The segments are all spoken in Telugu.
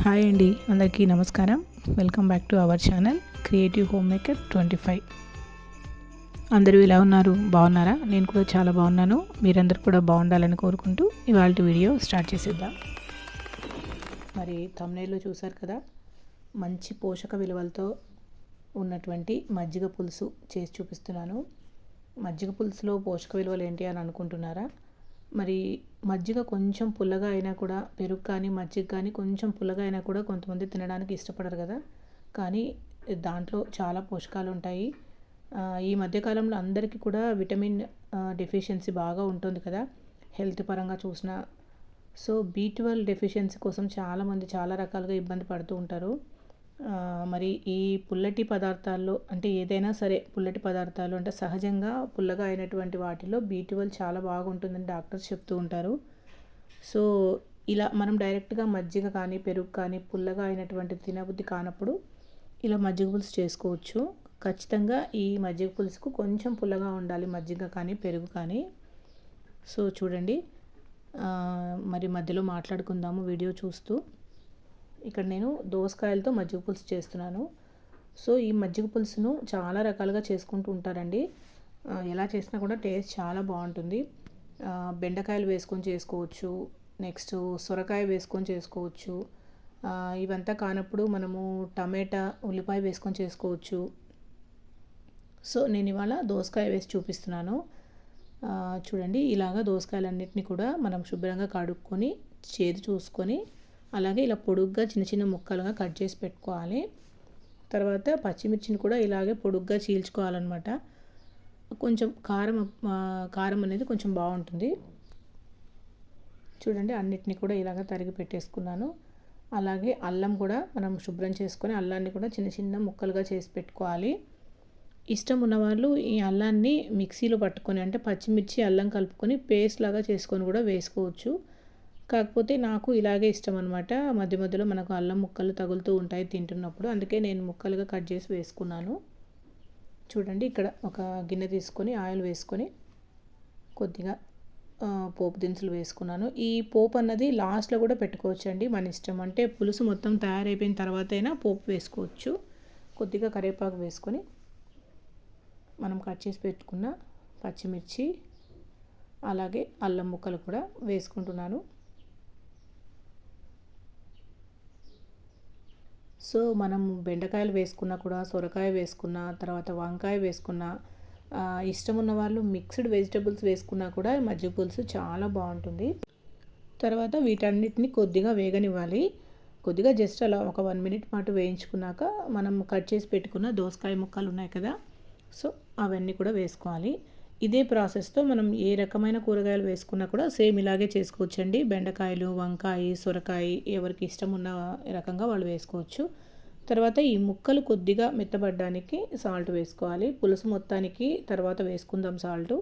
హాయ్ అండి, అందరికీ నమస్కారం. Welcome back to our channel creative home maker 25. అందరూ ఎలా ఉన్నారు? బాగున్నారా? నేను కూడా చాలా బాగున్నాను. మీరందరూ కూడా బాగుండాలని కోరుకుంటూ ఇవాళ వీడియో స్టార్ట్ చేసేద్దాం. మరి థంబ్నెయిల్లో చూసారు కదా, మంచి పోషక విలువలతో ఉన్నటువంటి మజ్జిగ పులుసు చేసి చూపిస్తున్నాను. మజ్జిగ పులుసులో పోషక విలువలు ఏంటి అని అనుకుంటున్నారా? మరి మజ్జిగ కొంచెం పుల్లగా అయినా కూడా, పెరుగు కానీ మజ్జిగ కానీ కొంచెం పుల్లగా అయినా కూడా కొంతమంది తినడానికి ఇష్టపడరు కదా. కానీ దాంట్లో చాలా పోషకాలు ఉంటాయి. ఈ మధ్యకాలంలో అందరికీ కూడా విటమిన్ డెఫిషియన్సీ బాగా ఉంటుంది కదా, హెల్త్ పరంగా చూసినా. సో B12 డెఫిషియన్సీ కోసం చాలామంది చాలా రకాలుగా ఇబ్బంది పడుతూ ఉంటారు. మరి ఈ పుల్లటి పదార్థాల్లో అంటే ఏదైనా సరే పుల్లటి పదార్థాలు అంటే సహజంగా పుల్లగా అయినటువంటి వాటిలో B12 చాలా బాగుంటుందని డాక్టర్స్ చెప్తూ ఉంటారు. సో ఇలా మనం డైరెక్ట్గా మజ్జిగ కానీ పెరుగు కానీ పుల్లగా అయినటువంటి తినబుద్ధి కానప్పుడు ఇలా మజ్జిగ పులుసు చేసుకోవచ్చు. ఖచ్చితంగా ఈ మజ్జిగ పులుసుకు కొంచెం పుల్లగా ఉండాలి మజ్జిగ కానీ పెరుగు కానీ. సో చూడండి, మరి మధ్యలో మాట్లాడుకుందాము వీడియో చూస్తూ. ఇక్కడ నేను దోసకాయలతో మజ్జిగ పులుసు చేస్తున్నాను. సో ఈ మజ్జిగ పులుసును చాలా రకాలుగా చేసుకుంటూ ఉంటారండి. ఎలా చేసినా కూడా టేస్ట్ చాలా బాగుంటుంది. బెండకాయలు వేసుకొని చేసుకోవచ్చు, నెక్స్ట్ సొరకాయ వేసుకొని చేసుకోవచ్చు. ఇవంతా కానప్పుడు మనము టమాటా ఉల్లిపాయ వేసుకొని చేసుకోవచ్చు. సో నేను ఇవాళ దోసకాయ వేసి చూపిస్తున్నాను. చూడండి, ఇలాగ దోసకాయలన్నిటిని కూడా మనం శుభ్రంగా కడుక్కొని చేదు చూసుకొని అలాగే ఇలా పొడుగ్గా చిన్న చిన్న ముక్కలుగా కట్ చేసి పెట్టుకోవాలి. తర్వాత పచ్చిమిర్చిని కూడా ఇలాగే పొడుగ్గా చీల్చుకోవాలన్నమాట. కొంచెం కారం అనేది కొంచెం బాగుంటుంది. చూడండి, అన్నిటిని కూడా ఇలాగ తరిగి పెట్టేసుకున్నాను. అలాగే అల్లం కూడా మనం శుభ్రం చేసుకొని అల్లాన్ని కూడా చిన్న చిన్న ముక్కలుగా చేసి పెట్టుకోవాలి. ఇష్టం ఉన్నవాళ్ళు ఈ అల్లాన్ని మిక్సీలో పట్టుకొని అంటే పచ్చిమిర్చి అల్లం కలుపుకొని పేస్ట్ లాగా చేసుకొని కూడా వేసుకోవచ్చు. కాకపోతే నాకు ఇలాగే ఇష్టం అనమాట. మధ్య మధ్యలో మనకు అల్లం ముక్కలు తగులుతూ ఉంటాయి తింటున్నప్పుడు, అందుకే నేను ముక్కలుగా కట్ చేసి వేసుకున్నాను. చూడండి, ఇక్కడ ఒక గిన్నె తీసుకొని ఆయిల్ వేసుకొని కొద్దిగా పోపు దినుసులు వేసుకున్నాను. ఈ పోపు అన్నది లాస్ట్లో కూడా పెట్టుకోవచ్చు అండి, మన ఇష్టం. అంటే పులుసు మొత్తం తయారైపోయిన తర్వాత అయినా పోపు వేసుకోవచ్చు. కొద్దిగా కరివేపాకు వేసుకొని మనం కట్ చేసి పెట్టుకున్న పచ్చిమిర్చి అలాగే అల్లం ముక్కలు కూడా వేసుకుంటున్నాను. సో మనం బెండకాయలు వేసుకున్నా కూడా, సొరకాయ వేసుకున్న తర్వాత వంకాయ వేసుకున్న, ఇష్టం ఉన్న వాళ్ళు మిక్స్డ్ వెజిటబుల్స్ వేసుకున్నా కూడా మజ్జిగ పులుసు చాలా బాగుంటుంది. తర్వాత వీటన్నిటిని కొద్దిగా వేగనివ్వాలి. కొద్దిగా జస్ట్ అలా ఒక 1 మినిట్ పాటు వేయించుకున్నాక మనం కట్ చేసి పెట్టుకున్న దోసకాయ ముక్కలు ఉన్నాయి కదా, సో అవన్నీ కూడా వేసుకోవాలి. ఇదే ప్రాసెస్తో మనం ఏ రకమైన కూరగాయలు వేసుకున్నా కూడా సేమ్ ఇలాగే చేసుకోవచ్చండి. బెండకాయలు, వంకాయ, సొరకాయ ఎవరికి ఇష్టం ఉన్న రకంగా వాళ్ళు వేసుకోవచ్చు. తర్వాత ఈ ముక్కలు కొద్దిగా మెత్తబడడానికి సాల్ట్ వేసుకోవాలి. పులుసు మొత్తానికి తర్వాత వేసుకుందాం సాల్ట్.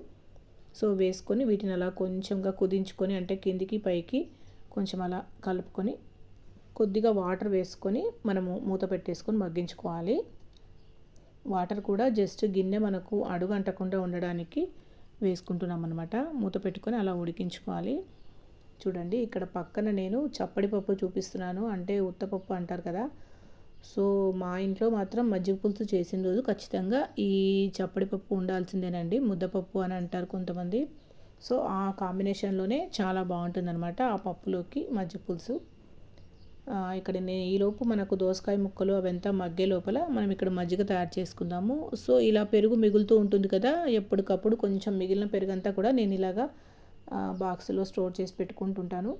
సో వేసుకొని వీటిని అలా కొంచెంగా కుదించుకొని అంటే కిందికి పైకి కొంచెం అలా కలుపుకొని కొద్దిగా వాటర్ వేసుకొని మనము మూత పెట్టేసుకొని మగ్గించుకోవాలి. వాటర్ కూడా జస్ట్ గిన్నె మనకు అడుగు అంటకుండా ఉండడానికి వేసుకుంటున్నాం అనమాట. మూత పెట్టుకొని అలా ఉడికించుకోవాలి. చూడండి, ఇక్కడ పక్కన నేను చప్పడి పప్పు చూపిస్తున్నాను, అంటే ఉత్తపప్పు అంటారు కదా. సో మా ఇంట్లో మాత్రం మజ్జిగ పులుసు చేసిన రోజు ఖచ్చితంగా ఈ చప్పడి పప్పు ఉండాల్సిందేనండి. ముద్దపప్పు అని అంటారు కొంతమంది. సో ఆ కాంబినేషన్లోనే చాలా బాగుంటుందన్నమాట ఆ పప్పులోకి మజ్జిగ పులుసు. ఇక్కడ నేను ఈలోపు మనకు దోసకాయ ముక్కలు అవంతా మగ్గే లోపల మనం ఇక్కడ మజ్జిగ తయారు చేసుకుందాము. సో ఇలా పెరుగు మిగులుతూ ఉంటుంది కదా, ఎప్పటికప్పుడు కొంచెం మిగిలిన పెరుగంతా కూడా నేను ఇలాగా బాక్స్లో స్టోర్ చేసి పెట్టుకుంటుంటాను.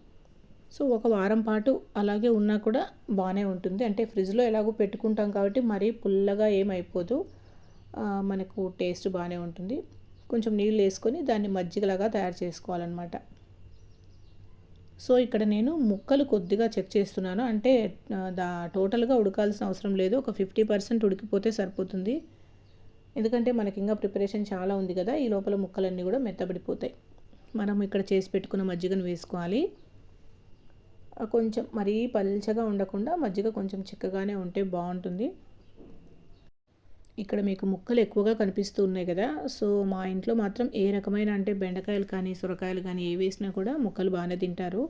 సో ఒక వారం పాటు అలాగే ఉన్నా కూడా బాగానే ఉంటుంది. అంటే ఫ్రిడ్జ్లో ఎలాగో పెట్టుకుంటాం కాబట్టి మరీ పుల్లగా ఏమైపోదు, మనకు టేస్ట్ బాగానే ఉంటుంది. కొంచెం నీళ్ళు వేసుకొని దాన్ని మజ్జిగలాగా తయారు చేసుకోవాలన్నమాట. సో ఇక్కడ నేను ముక్కలు కొద్దిగా చెక్ చేస్తున్నాను. అంటే టోటల్గా ఉడకాల్సిన అవసరం లేదు, ఒక 50% ఉడికిపోతే సరిపోతుంది. ఎందుకంటే మనకి ఇంకా ప్రిపరేషన్ చాలా ఉంది కదా, ఈ లోపల ముక్కలన్నీ కూడా మెత్తబడిపోతాయి. మనం ఇక్కడ చేసి పెట్టుకున్న మజ్జిగను వేసుకోవాలి. కొంచెం మరీ పల్చగా ఉండకుండా మజ్జిగ కొంచెం చిక్కగానే ఉంటే బాగుంటుంది. ఇక్కడ మీకు ముక్కలు ఎక్కువగా కనిపిస్తూ ఉన్నాయి కదా. సో మా ఇంట్లో మాత్రం ఏ రకమైన అంటే బెండకాయలు కానీ సొరకాయలు కానీ ఏ వేసినా కూడా ముక్కలు బాగానే తింటారు,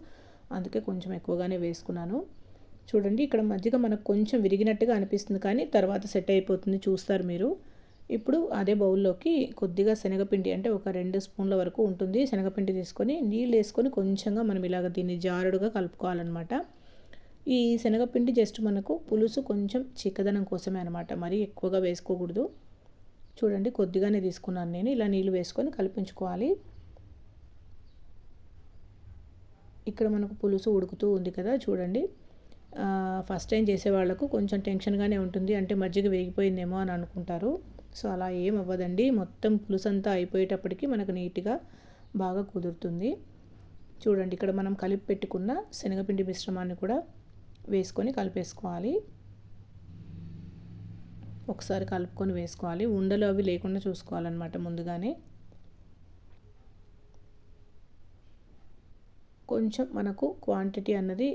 అందుకే కొంచెం ఎక్కువగానే వేసుకున్నాను. చూడండి ఇక్కడ మజ్జిగ మనకు కొంచెం విరిగినట్టుగా అనిపిస్తుంది, కానీ తర్వాత సెట్ అయిపోతుంది, చూస్తారు మీరు. ఇప్పుడు అదే బౌల్లోకి కొద్దిగా శనగపిండి, అంటే ఒక 2 స్పూన్ల వరకు ఉంటుంది శనగపిండి తీసుకొని, నీళ్ళు వేసుకొని కొంచెంగా మనం ఇలాగ దీన్ని జారుడుగా కలుపుకోవాలన్నమాట. ఈ శనగపిండి జస్ట్ మనకు పులుసు కొంచెం చిక్కదనం కోసమే అనమాట, మరీ ఎక్కువగా వేసుకోకూడదు. చూడండి కొద్దిగానే తీసుకున్నాను నేను. ఇలా నీళ్ళు వేసుకొని కలిపించుకోవాలి. ఇక్కడ మనకు పులుసు ఉడుకుతూ ఉంది కదా చూడండి. ఫస్ట్ టైం చేసే వాళ్ళకు కొంచెం టెన్షన్గానే ఉంటుంది, అంటే మజ్జిగ వేగిపోయిందేమో అని అనుకుంటారు. సో అలా ఏం అవ్వదండి, మొత్తం పులుసు అంతా అయిపోయేటప్పటికి మనకు నీట్గా బాగా కుదురుతుంది. చూడండి ఇక్కడ మనం కలిపి పెట్టుకున్న శనగపిండి మిశ్రమాన్ని కూడా వేసుకొని కలిపేసుకోవాలి. ఒకసారి కలుపుకొని వేసుకోవాలి, ఉండలు అవి లేకుండా చూసుకోవాలన్నమాట ముందుగానే. కొంచెం మనకు క్వాంటిటీ అన్నది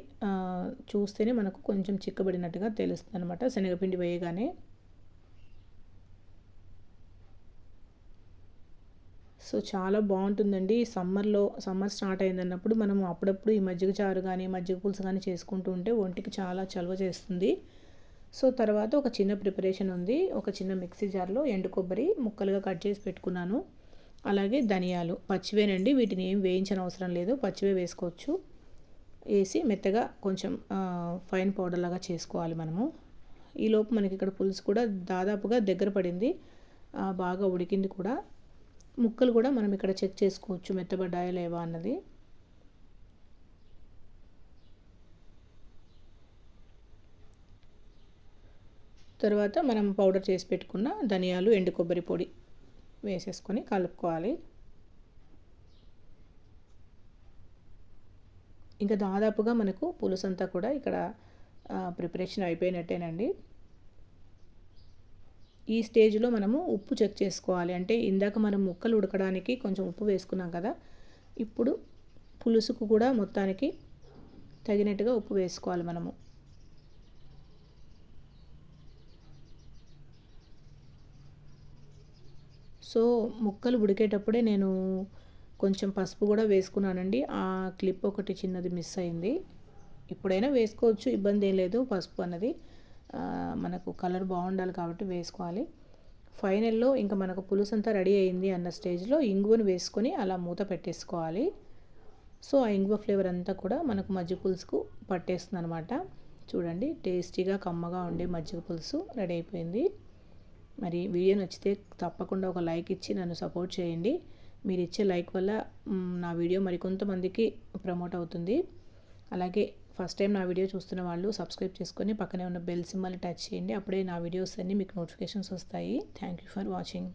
చూస్తేనే మనకు కొంచెం చిక్కబడినట్టుగా తెలుస్తుంది అనమాట శనగపిండి వేయగానే. సో చాలా బాగుంటుందండి. సమ్మర్ స్టార్ట్ అయిందన్నప్పుడు మనం అప్పుడప్పుడు ఈ మజ్జిగ చారు కానీ మజ్జిగ పులుసు కానీ చేసుకుంటూ ఉంటే ఒంటికి చాలా చలువ చేస్తుంది. సో తర్వాత ఒక చిన్న ప్రిపరేషన్ ఉంది. ఒక చిన్న మిక్సీ జార్లో ఎండు కొబ్బరి ముక్కలుగా కట్ చేసి పెట్టుకున్నాను, అలాగే ధనియాలు పచ్చివేనండి, వీటిని ఏం వేయించిన అవసరం లేదు, పచ్చివే వేసుకోవచ్చు. వేసి మెత్తగా కొంచెం ఫైన్ పౌడర్ లాగా చేసుకోవాలి మనము. ఈలోపు మనకి ఇక్కడ పులుసు కూడా దాదాపుగా దగ్గర పడింది, బాగా ఉడికింది కూడా. ముక్కలు కూడా మనం ఇక్కడ చెక్ చేసుకోవచ్చు మెత్తబడ్డాయా లేవా అన్నది. తర్వాత మనం పౌడర్ చేసి పెట్టుకున్న ధనియాలు ఎండు కొబ్బరి పొడి వేసేసుకొని కలుపుకోవాలి. ఇంకా దాదాపుగా మనకు పులుసు అంతా కూడా ఇక్కడ ప్రిపరేషన్ అయిపోయినట్టేనండి. ఈ స్టేజ్లో మనము ఉప్పు చెక్ చేసుకోవాలి, అంటే ఇందాక మనం ముక్కలు ఉడకడానికి కొంచెం ఉప్పు వేసుకున్నాం కదా, ఇప్పుడు పులుసుకు కూడా మొత్తానికి తగినట్టుగా ఉప్పు వేసుకోవాలి మనము. సో ముక్కలు ఉడికేటప్పుడే నేను కొంచెం పసుపు కూడా వేసుకున్నానండి, ఆ క్లిప్ ఒకటి చిన్నది మిస్ అయింది. ఇప్పుడైనా వేసుకోవచ్చు, ఇబ్బంది ఏం లేదు. పసుపు అన్నది మనకు కలర్ బాగుండాలి కాబట్టి వేసుకోవాలి. ఫైనల్లో ఇంకా మనకు పులుసు అంతా రెడీ అయింది అన్న స్టేజ్లో ఇంగువను వేసుకొని అలా మూత పెట్టేసుకోవాలి. సో ఆ ఇంగువ ఫ్లేవర్ అంతా కూడా మనకు మజ్జిగ పులుసుకు పట్టేస్తుంది అనమాట. చూడండి టేస్టీగా కమ్మగా ఉండే మజ్జిగ పులుసు రెడీ అయిపోయింది. మరి వీడియో నచ్చితే తప్పకుండా ఒక లైక్ ఇచ్చి నన్ను సపోర్ట్ చేయండి. మీరు ఇచ్చే లైక్ వల్ల నా వీడియో మరికొంతమందికి ప్రమోట్ అవుతుంది. అలాగే ఫస్ట్ టైం నా వీడియో చూస్తున్న వాళ్ళు సబ్స్క్రైబ్ చేసుకొని పక్కనే ఉన్న బెల్ సింబల్ని టచ్ చేయండి, అప్పుడే నా వీడియోస్ అన్నీ మీకు నోటిఫికేషన్స్ వస్తాయి. Thank you for watching.